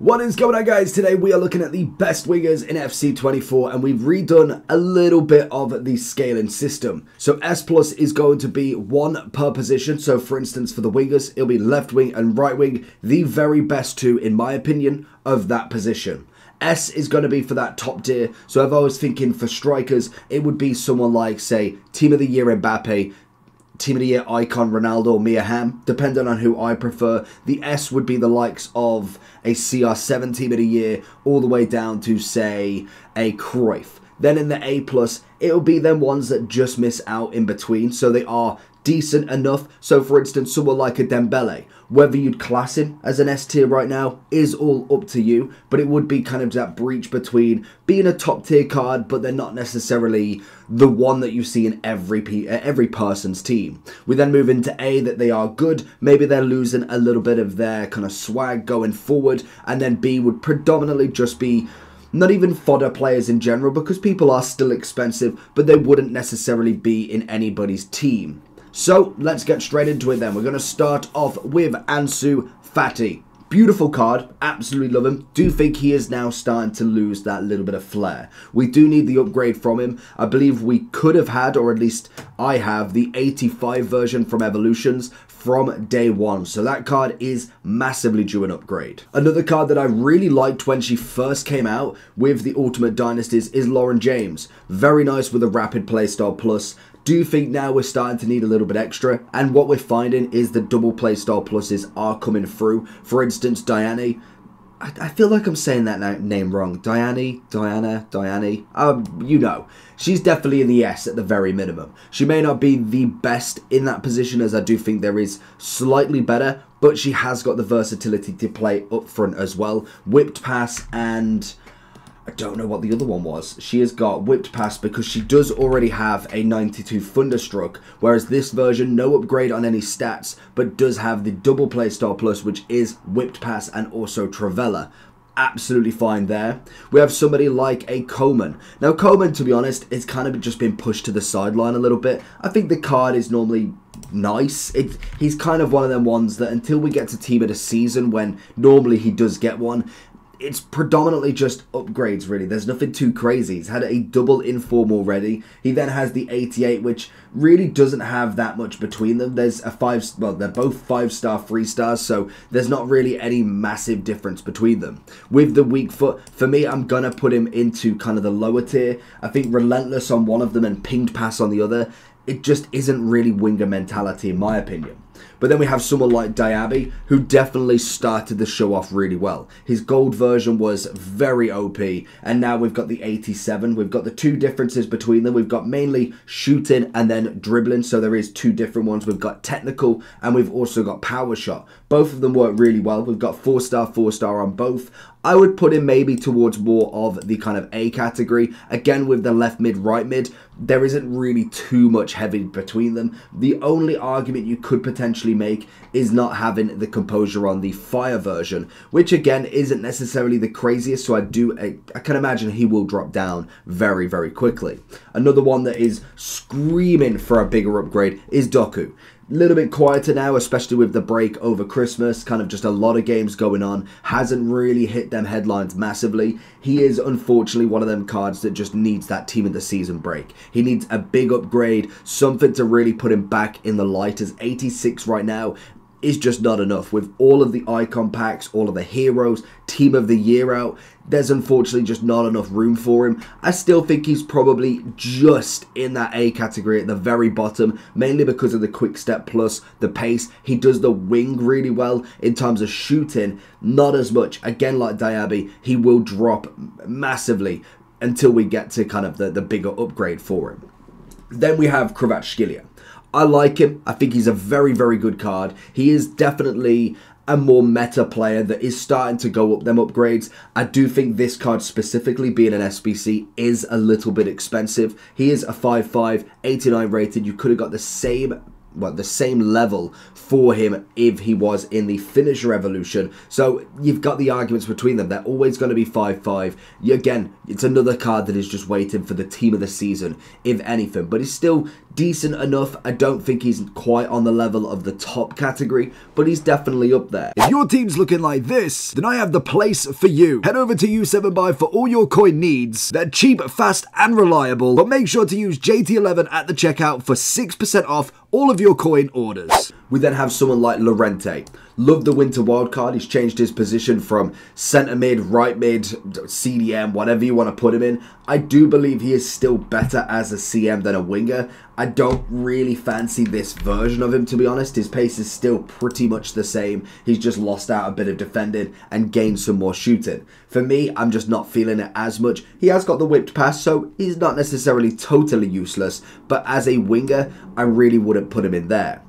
What is going on, guys? Today we are looking at the best wingers in FC24 and we've redone a little bit of the scaling system. So S plus is going to be one per position. So for instance, for the wingers, it'll be left wing and right wing, the very best two, in my opinion, of that position. S is going to be for that top tier. So if I was thinking for strikers, it would be someone like, say, Team of the Year Mbappe, Team of the Year icon Ronaldo or Mia Hamm, depending on who I prefer. The S would be the likes of a CR7 Team of the Year, all the way down to, say, a Cruyff. Then in the A+, it'll be them ones that just miss out in between, so they are decent enough. So for instance, someone like a Dembele, whether you'd class him as an S tier right now is all up to you, but it would be kind of that breach between being a top tier card, but they're not necessarily the one that you see in every person's team. We then move into A, that they are good, maybe they're losing a little bit of their kind of swag going forward, and then B would predominantly just be not even fodder players in general, because people are still expensive, but they wouldn't necessarily be in anybody's team. So let's get straight into it then. We're going to start off with Ansu Fati. Beautiful card, absolutely love him. Do think he is now starting to lose that little bit of flair. We do need the upgrade from him. I believe we could have had, or at least I have, the 85 version from Evolutions from day one. So that card is massively due an upgrade. Another card that I really liked when she first came out with the Ultimate Dynasties is Lauren James. Very nice with a rapid playstyle plus. Do think now we're starting to need a little bit extra, and what we're finding is the double playstyle pluses are coming through. For instance, Diane. I feel like I'm saying that name wrong. Diane, you know. She's definitely in the S at the very minimum. She may not be the best in that position, as I do think there is slightly better, but she has got the versatility to play up front as well. Whipped pass, and I don't know what the other one was. She has got whipped pass because she does already have a 92 Thunderstruck, whereas this version, no upgrade on any stats, but does have the double playstyle plus, which is whipped pass and also Travella. Absolutely fine there. We have somebody like a Coleman. Now Coleman, to be honest, it's kind of just been pushed to the sideline a little bit. I think the card is normally nice. He's kind of one of them ones that until we get to team of the season, when normally he does get one, it's predominantly just upgrades, really. There's nothing too crazy. He's had a double inform already. He then has the 88, which really doesn't have that much between them. There's a 5, well, they're both 5-star, 3-stars, so there's not really any massive difference between them. With the weak foot, for me, I'm going to put him into kind of the lower tier. I think Relentless on one of them and Pinged Pass on the other, it just isn't really winger mentality, in my opinion. But then we have someone like Diaby, who definitely started the show off really well. His gold version was very OP, and now we've got the 87. We've got the two differences between them. We've got mainly shooting and then dribbling, so there is two different ones. We've got technical, and we've also got power shot. Both of them work really well. We've got 4-star, 4-star on both. I would put him maybe towards more of the kind of A category. Again, with the left mid, right mid, there isn't really too much heavy between them. The only argument you could potentially make is not having the composure on the fire version, which again isn't necessarily the craziest, so I can imagine he will drop down very, very quickly. Another one that is screaming for a bigger upgrade is Doku. A little bit quieter now, especially with the break over Christmas. Kind of just a lot of games going on. Hasn't really hit them headlines massively. He is unfortunately one of them cards that just needs that team of the season break. He needs a big upgrade, something to really put him back in the light, as 86 right now is just not enough. With all of the icon packs, all of the heroes, team of the year out, there's unfortunately just not enough room for him. I still think he's probably just in that A category at the very bottom, mainly because of the quick step plus the pace. He does the wing really well. In terms of shooting, not as much. Again, like Diaby, he will drop massively until we get to kind of the bigger upgrade for him. Then we have Kvaratskhelia. I like him. I think he's a very, very good card. He is definitely a more meta player that is starting to go up them upgrades. I do think this card specifically, being an SBC, is a little bit expensive. He is a 5'5", 89 rated. You could have got the same the same level for him if he was in the finisher evolution. So you've got the arguments between them. They're always going to be 5-5. Again, it's another card that is just waiting for the team of the season, if anything. But he's still decent enough. I don't think he's quite on the level of the top category, but he's definitely up there. If your team's looking like this, then I have the place for you. Head over to U7Buy for all your coin needs. They're cheap, fast, and reliable, but make sure to use JT11 at the checkout for 6% off all of your coin orders. We then have someone like Llorente. Love the winter wildcard. He's changed his position from centre mid, right mid, CDM, whatever you want to put him in. I do believe he is still better as a CM than a winger. I don't really fancy this version of him, to be honest. His pace is still pretty much the same. He's just lost out a bit of defending and gained some more shooting. For me, I'm just not feeling it as much. He has got the whipped pass, so he's not necessarily totally useless. But as a winger, I really wouldn't put him in there.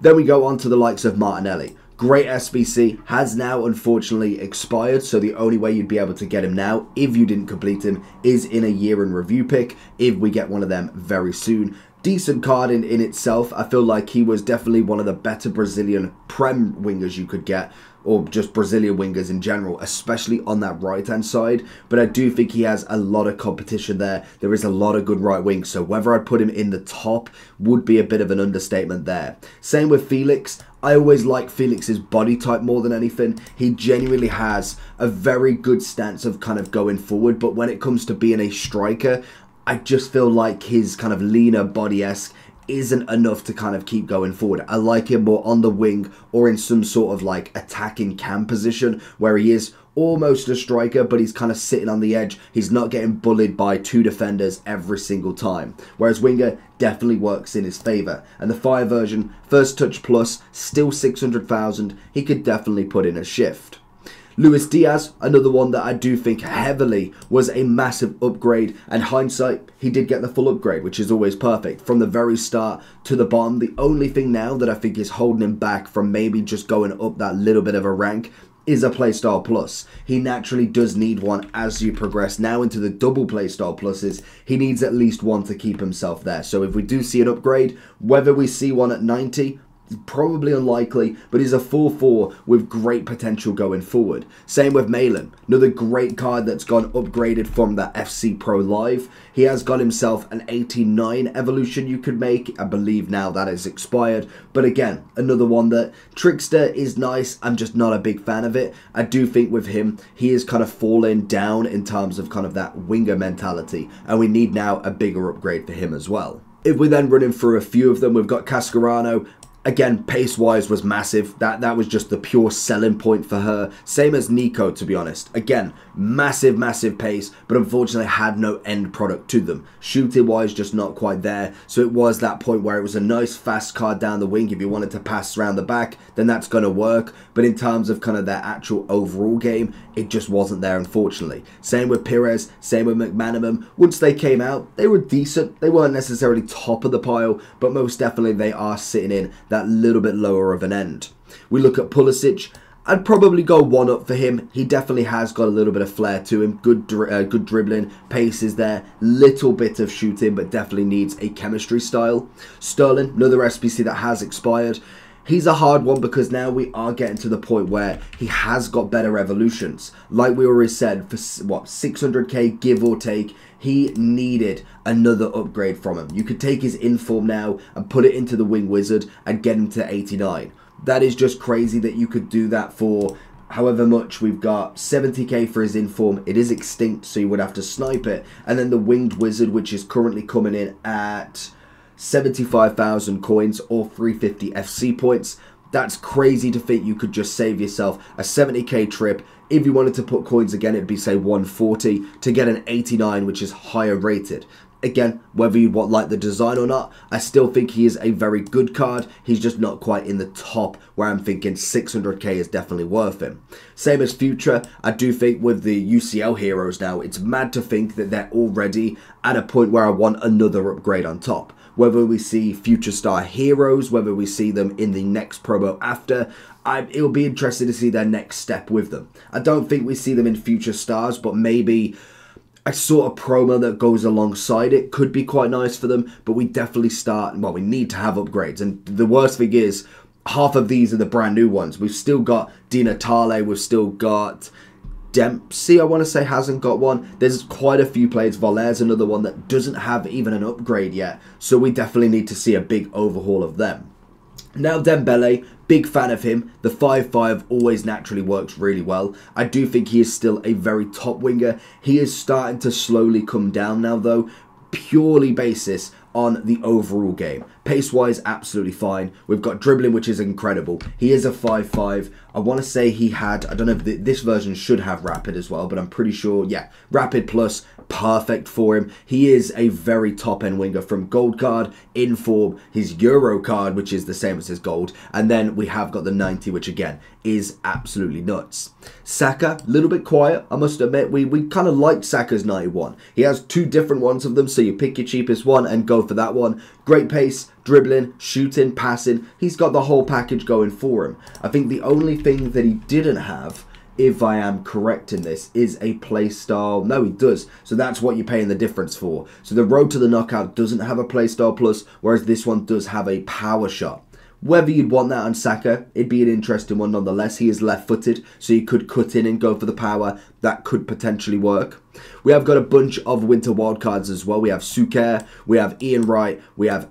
Then we go on to the likes of Martinelli. Great SBC, has now unfortunately expired, so the only way you'd be able to get him now, if you didn't complete him, is in a year in review pick, if we get one of them very soon. Decent card in itself. I feel like he was definitely one of the better Brazilian Prem wingers you could get, or just Brazilian wingers in general, especially on that right-hand side. But I do think he has a lot of competition there. There is a lot of good right wings, so whether I'd put him in the top would be a bit of an understatement there. Same with Felix. I always like Felix's body type more than anything. He genuinely has a very good stance of kind of going forward, but when it comes to being a striker, I just feel like his kind of leaner body-esque isn't enough to kind of keep going forward. I like him more on the wing or in some sort of like attacking cam position where he is almost a striker, but he's kind of sitting on the edge. He's not getting bullied by two defenders every single time. Whereas winger definitely works in his favour. And the fire version, first touch plus, still 600,000. He could definitely put in a shift. Luis Diaz, another one that I do think heavily was a massive upgrade, and hindsight, he did get the full upgrade, which is always perfect. From the very start to the bottom, the only thing now that I think is holding him back from maybe just going up that little bit of a rank is a playstyle plus. He naturally does need one as you progress now into the double playstyle pluses. He needs at least one to keep himself there. So if we do see an upgrade, whether we see one at 90, probably unlikely, but he's a 4-4 with great potential going forward. Same with Malin, another great card that's gone upgraded from the FC Pro Live. He has got himself an 89 evolution you could make. I believe now that is expired, but again, another one that Trickster is nice. I'm just not a big fan of it. I do think with him, he is kind of falling down in terms of kind of that winger mentality, and we need now a bigger upgrade for him as well. If we're then running through a few of them, we've got Cascarano. Again, pace-wise was massive. That was just the pure selling point for her. Same as Nico, to be honest. Again, massive, massive pace, but unfortunately had no end product to them. Shooting-wise, just not quite there. So it was that point where it was a nice, fast card down the wing. If you wanted to pass around the back, then that's going to work. But in terms of kind of their actual overall game, it just wasn't there, unfortunately. Same with Pires, same with McManaman. Once they came out, they were decent. They weren't necessarily top of the pile, but most definitely they are sitting in that little bit lower of an end. We look at Pulisic. I'd probably go one up for him. He definitely has got a little bit of flair to him. Good dribbling, pace is there, little bit of shooting, but definitely needs a chemistry style. Sterling, another SBC that has expired. He's a hard one because now we are getting to the point where he has got better evolutions. Like we already said, for what, 600k give or take, he needed another upgrade from him. You could take his inform now and put it into the Wing Wizard and get him to 89. That is just crazy that you could do that for however much. We've got 70k for his inform. It is extinct, so you would have to snipe it. And then the Winged Wizard, which is currently coming in at 75,000 coins or 350 FC points. That's crazy to think you could just save yourself a 70k trip. If you wanted to put coins again, it'd be say 140 to get an 89, which is higher rated. Again, whether you like the design or not, I still think he is a very good card. He's just not quite in the top where I'm thinking 600k is definitely worth him. Same as Future, I do think with the UCL heroes now, it's mad to think that they're already at a point where I want another upgrade on top. Whether we see Future Star heroes, whether we see them in the next promo after, it'll be interesting to see their next step with them. I don't think we see them in Future Stars, but maybe a sort of promo that goes alongside it could be quite nice for them, but we definitely we need to have upgrades. And the worst thing is, half of these are the brand new ones. We've still got Di Natale, we've still got Dempsey, I want to say, hasn't got one. There's quite a few players. Valaire's another one that doesn't have even an upgrade yet, so we definitely need to see a big overhaul of them. Now Dembele, big fan of him. The 5-5 always naturally works really well. I do think he is still a very top winger. He is starting to slowly come down now though, purely basis on the overall game. Pace-wise, absolutely fine. We've got dribbling, which is incredible. He is a 5-5. I want to say he had, I don't know if this version should have rapid as well, but I'm pretty sure, yeah, rapid plus, perfect for him. He is a very top-end winger from gold card, in form, his Euro card, which is the same as his gold, and then we have got the 90, which again is absolutely nuts. Saka, a little bit quiet, I must admit. We kind of like Saka's 91. He has two different ones of them, so you pick your cheapest one and go for that one. Great pace, dribbling, shooting, passing. He's got the whole package going for him. I think the only thing that he didn't have, if I am correct in this, is a play style. No, he does. So that's what you're paying the difference for. So the road to the knockout doesn't have a play style plus, whereas this one does have a power shot. Whether you'd want that on Saka, it'd be an interesting one nonetheless. He is left-footed, so you could cut in and go for the power. That could potentially work. We have got a bunch of winter wildcards as well. We have Suker, we have Ian Wright, we have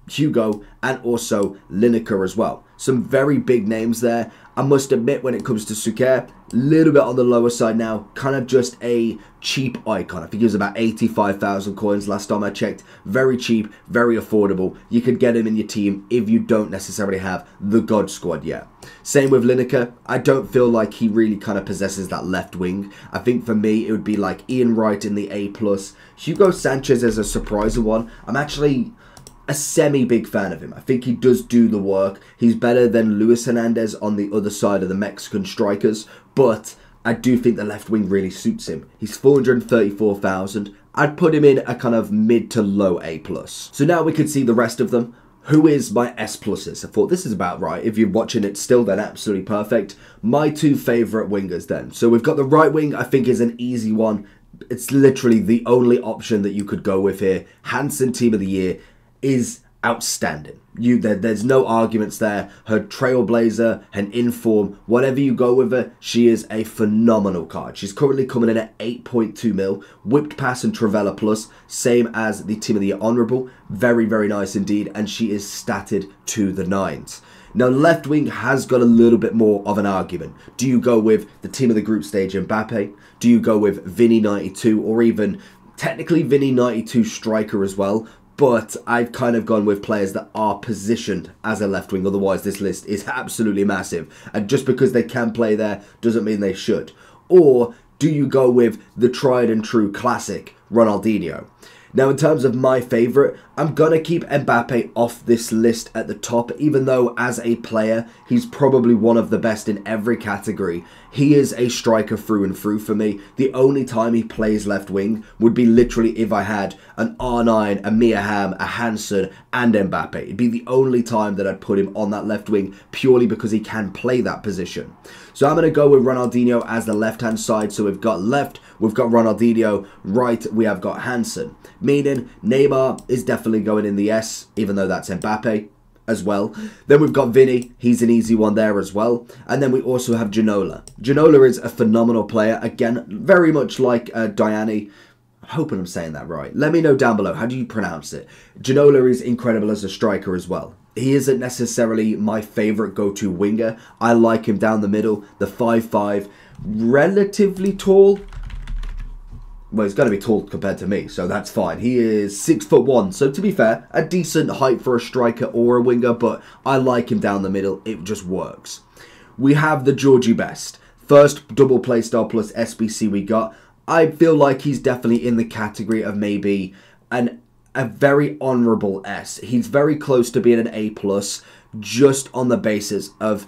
Hugo, and also Lineker as well. Some very big names there. I must admit, when it comes to Suker, a little bit on the lower side now. Kind of just a cheap icon. I think it was about 85,000 coins last time I checked. Very cheap, very affordable. You could get him in your team if you don't necessarily have the God Squad yet. Same with Lineker. I don't feel like he really kind of possesses that left wing. I think for me, it would be like Ian Wright in the A+. Hugo Sanchez is a surprising one. I'm actually a semi-big fan of him. I think he does do the work. He's better than Luis Hernandez on the other side of the Mexican strikers, but I do think the left wing really suits him. He's 434,000. I'd put him in a kind of mid to low A+. So now we can see the rest of them. Who is my S pluses? I thought this is about right. If you're watching it still, then absolutely perfect. My two favourite wingers then. So we've got the right wing, I think is an easy one. It's literally the only option that you could go with here. Hansen, team of the year, is outstanding. There's no arguments there. Her trailblazer, her inform, whatever you go with her, she is a phenomenal card. She's currently coming in at 8.2 mil, whipped pass and Travella plus, same as the team of the year honourable. Very, very nice indeed, and she is statted to the 9s. Now, left wing has got a little bit more of an argument. Do you go with the team of the group stage Mbappe? Do you go with Vinny 92, or even technically Vinny 92 striker as well? But I've kind of gone with players that are positioned as a left wing. Otherwise, this list is absolutely massive. And just because they can play there doesn't mean they should. Or do you go with the tried and true classic Ronaldinho? Now, in terms of my favourite, I'm going to keep Mbappe off this list at the top, even though as a player, he's probably one of the best in every category. He is a striker through and through for me. The only time he plays left wing would be literally if I had an R9, a Mia Hamm, a Hansen, and Mbappe. It'd be the only time that I'd put him on that left wing, purely because he can play that position. So I'm going to go with Ronaldinho as the left-hand side. So we've got left, we've got Ronaldinho, right, we have got Hansen. Meaning Neymar is definitely going in the S, even though that's Mbappe as well. Then we've got Vinny, he's an easy one there as well. And then we also have Ginola. Ginola is a phenomenal player, again, very much like Diani. I'm hoping I'm saying that right. Let me know down below, how do you pronounce it? Ginola is incredible as a striker as well. He isn't necessarily my favourite go-to winger. I like him down the middle, the 5'5", relatively tall. Well, he's going to be tall compared to me, so that's fine. He is 6'1", so to be fair, a decent height for a striker or a winger, but I like him down the middle. It just works. We have the Georgie Best. First double playstyle plus SBC we got. I feel like he's definitely in the category of maybe a very honourable S. He's very close to being an A+, just on the basis of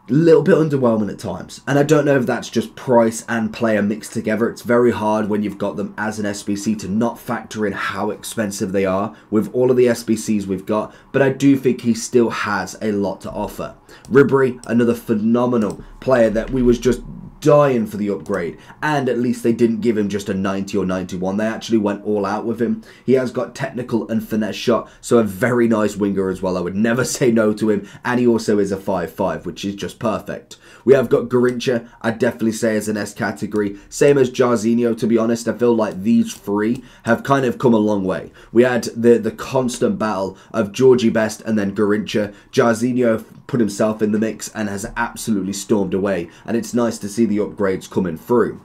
a little bit underwhelming at times. And I don't know if that's just price and player mixed together. It's very hard when you've got them as an SBC to not factor in how expensive they are with all of the SBCs we've got. But I do think he still has a lot to offer. Ribery, another phenomenal player that we was just dying for the upgrade, and at least they didn't give him just a 90 or 91. They actually went all out with him. He has got technical and finesse shot, so a very nice winger as well. I would never say no to him, and he also is a 5'5", which is just perfect. We have got Garincha, I'd definitely say as an S category. Same as Jarzinho, to be honest. I feel like these three have kind of come a long way. We had the constant battle of Georgie Best and then Garincha. Jarzinho put himself in the mix and has absolutely stormed away, and it's nice to see the upgrades coming through.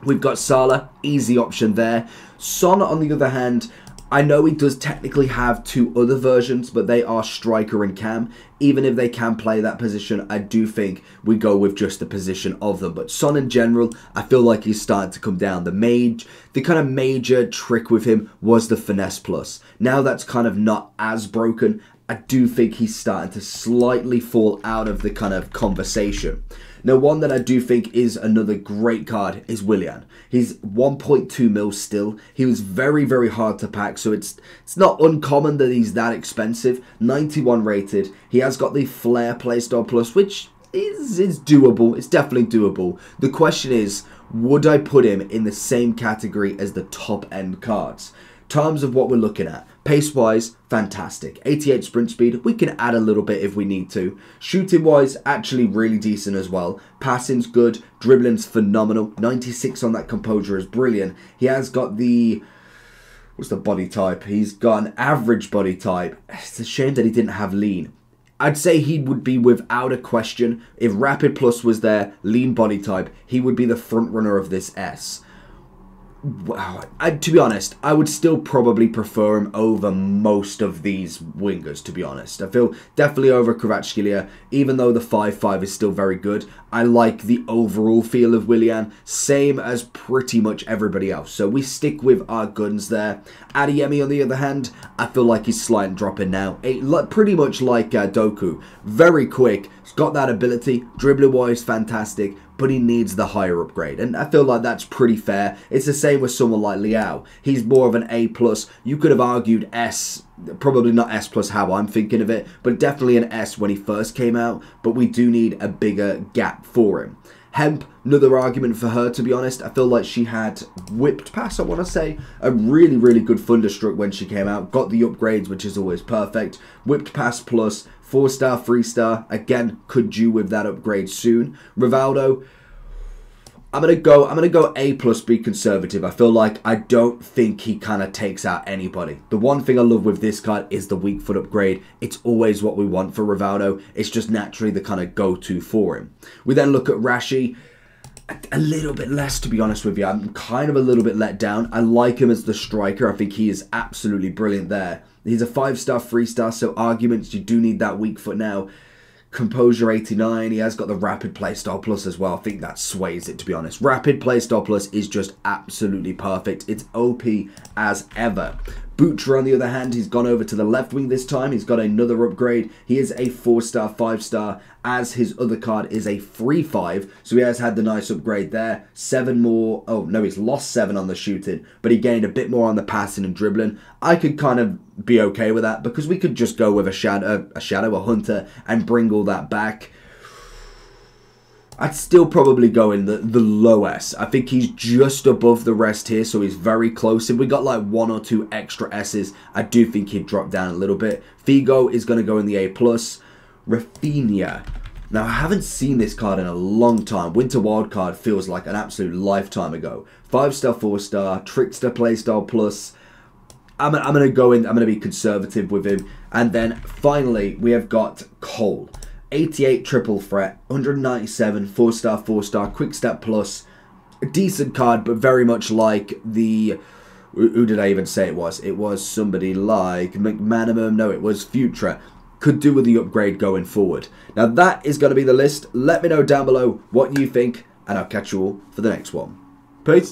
We've got Salah, easy option there. Son, on the other hand, I know he does technically have two other versions, but they are striker and cam. Even if they can play that position, I do think we go with just the position of them. But Son in general, I feel like he's starting to come down. The kind of major trick with him was the finesse plus. Now that's kind of not as broken. I do think he's starting to slightly fall out of the kind of conversation. Now, one that I do think is another great card is Willian. He's 1.2 mil still. He was very, very hard to pack, so it's not uncommon that he's that expensive. 91 rated. He has got the Flair Playstyle Plus, which is doable. It's definitely doable. The question is, would I put him in the same category as the top-end cards? Terms of what we're looking at. Pace-wise, fantastic. 88 sprint speed, we can add a little bit if we need to. Shooting-wise, actually really decent as well. Passing's good, dribbling's phenomenal. 96 on that composure is brilliant. He has got the... what's the body type? He's got an average body type. It's a shame that he didn't have lean. I'd say he would be without a question. If Rapid Plus was there, lean body type, he would be the front runner of this S. Wow, to be honest, I would still probably prefer him over most of these wingers, to be honest. I feel definitely over Kvaratskhelia, even though the 5'5" is still very good. I like the overall feel of Willian, same as pretty much everybody else. So we stick with our guns there. Adeyemi, on the other hand, I feel like he's slight dropping now. Pretty much like Doku. Very quick, he's got that ability, dribbling-wise fantastic, but he needs the higher upgrade, and I feel like that's pretty fair. It's the same with someone like Liao. He's more of an A+. You could have argued S, probably not S+ how I'm thinking of it, but definitely an S when he first came out, but we do need a bigger gap for him. Hemp, another argument for her, to be honest. I feel like she had whipped pass, I want to say. A really, really good Thunderstruck when she came out. Got the upgrades, which is always perfect. Whipped pass plus, 4-star, 3-star. Again, could do with that upgrade soon. Rivaldo, I'm gonna go A+, be conservative. I feel like I don't think he kind of takes out anybody. The one thing I love with this card is the weak foot upgrade. It's always what we want for Rivaldo. It's just naturally the kind of go-to for him. We then look at Rashi. A little bit less, to be honest with you. I'm kind of a little bit let down. I like him as the striker. I think he is absolutely brilliant there. He's a 5-star, 3-star, so arguments, you do need that weak foot now. Composure 89, he has got the Rapid Playstyle Plus as well. I think that sways it, to be honest. Rapid Playstyle Plus is just absolutely perfect. It's OP as ever. Butcher, on the other hand, he's gone over to the left wing this time. He's got another upgrade. He is a 4-star, 5-star, as his other card is a 3-5. So he has had the nice upgrade there. 7 more. Oh, no, he's lost 7 on the shooting, but he gained a bit more on the passing and dribbling. I could kind of be okay with that because we could just go with a hunter, and bring all that back. I'd still probably go in the low S. I think he's just above the rest here, so he's very close. If we got like 1 or 2 extra S's, I do think he'd drop down a little bit. Figo is going to go in the A+. Rafinha. Now, I haven't seen this card in a long time. Winter Wildcard feels like an absolute lifetime ago. 5-star, 4-star, Trickster Playstyle Plus. I'm going to go in, I'm going to be conservative with him. And then finally, we have got Cole. 88 triple threat, 197, 4-star, 4-star, quick step plus. A decent card, but very much like the... Who did I even say it was? It was somebody like McManamum. No, it was Futura. Could do with the upgrade going forward. Now that is going to be the list. Let me know down below what you think, and I'll catch you all for the next one. Peace.